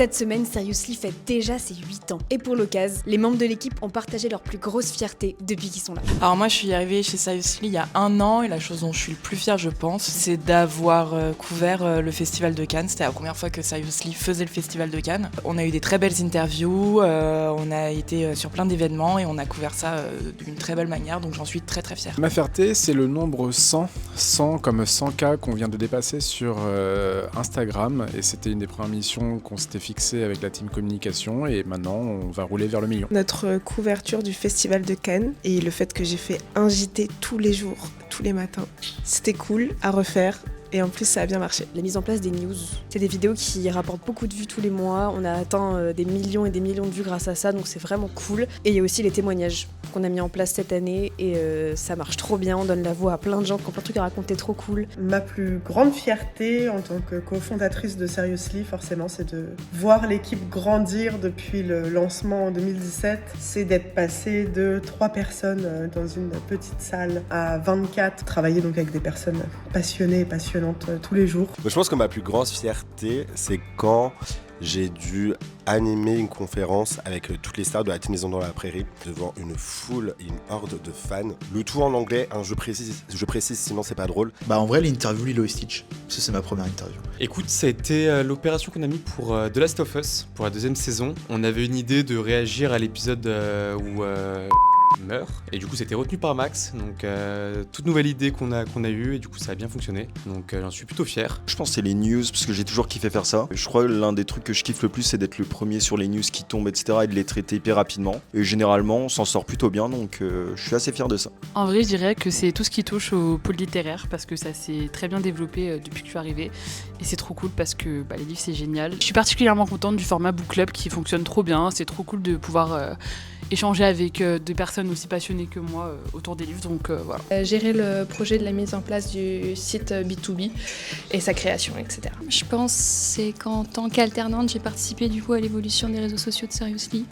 Cette semaine, Seriously fête déjà ses 8 ans. Et pour l'occasion, les membres de l'équipe ont partagé leur plus grosse fierté depuis qu'ils sont là. Alors moi je suis arrivée chez Seriously il y a 1 an et la chose dont je suis le plus fière je pense, c'est d'avoir couvert le festival de Cannes. C'était la première fois que Seriously faisait le festival de Cannes. On a eu des très belles interviews, on a été sur plein d'événements et on a couvert ça d'une très belle manière, donc j'en suis très très fière. Ma fierté, c'est le nombre 100 comme 100K qu'on vient de dépasser sur Instagram, et c'était une des premières missions qu'on s'était fixées avec la team communication, et maintenant on va rouler vers le million. Notre couverture du festival de Cannes et le fait que j'ai fait un JT tous les jours, tous les matins, c'était cool à refaire. Et en plus, ça a bien marché. La mise en place des news, c'est des vidéos qui rapportent beaucoup de vues tous les mois. On a atteint des millions et des millions de vues grâce à ça, donc c'est vraiment cool. Et il y a aussi les témoignages qu'on a mis en place cette année et ça marche trop bien. On donne la voix à plein de gens qui ont plein de trucs à raconter, trop cool. Ma plus grande fierté en tant que cofondatrice de Seriously, forcément, c'est de voir l'équipe grandir depuis le lancement en 2017. C'est d'être passé de 3 personnes dans une petite salle à 24. Travailler donc avec des personnes passionnées et passionnantes tous les jours. Je pense que ma plus grande fierté, c'est quand j'ai dû animer une conférence avec toutes les stars de la Team Maison dans la Prairie devant une foule et une horde de fans. Le tout en anglais, hein, je précise, sinon c'est pas drôle. En vrai, l'interview Lilo et Stitch, ça c'est ma première interview. Écoute, ça a été l'opération qu'on a mis pour The Last of Us, pour la 2e saison. On avait une idée de réagir à l'épisode où meurt, et du coup c'était retenu par Max, donc toute nouvelle idée qu'on a eue, et du coup ça a bien fonctionné, donc j'en suis plutôt fier. Je pense que c'est les news, parce que j'ai toujours kiffé faire ça. Je crois que l'un des trucs que je kiffe le plus, c'est d'être le premier sur les news qui tombent, etc., et de les traiter hyper rapidement, et généralement on s'en sort plutôt bien, donc je suis assez fier de ça. En vrai je dirais que c'est tout ce qui touche au pôle littéraire, parce que ça s'est très bien développé depuis que je suis arrivée, et c'est trop cool parce que les livres c'est génial. Je suis particulièrement contente du format book club qui fonctionne trop bien, c'est trop cool de pouvoir échanger avec des personnes aussi passionnées que moi autour des livres, donc voilà. Gérer le projet de la mise en place du site B2B et sa création, etc. Je pense que c'est qu'en tant qu'alternante, j'ai participé du coup à l'évolution des réseaux sociaux de Seriously.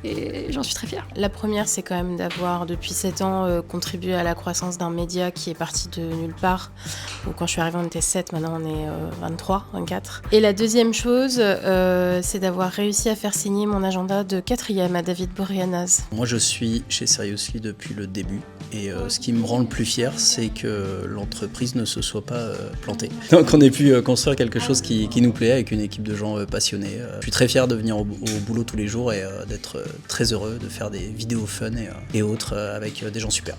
Et j'en suis très fière. La première, c'est quand même d'avoir, depuis 7 ans, contribué à la croissance d'un média qui est parti de nulle part. Donc, quand je suis arrivée, on était 7, maintenant on est 23, 24. Et la deuxième chose, c'est d'avoir réussi à faire signer mon agenda de 4e à David Boreanaz. Moi, je suis chez Seriously depuis le début. Et ce qui me rend le plus fier, c'est que l'entreprise ne se soit pas plantée. Donc on ait pu construire quelque chose qui nous plaît avec une équipe de gens passionnés. Je suis très fier de venir au boulot tous les jours et d'être très heureux de faire des vidéos fun et autres avec des gens super.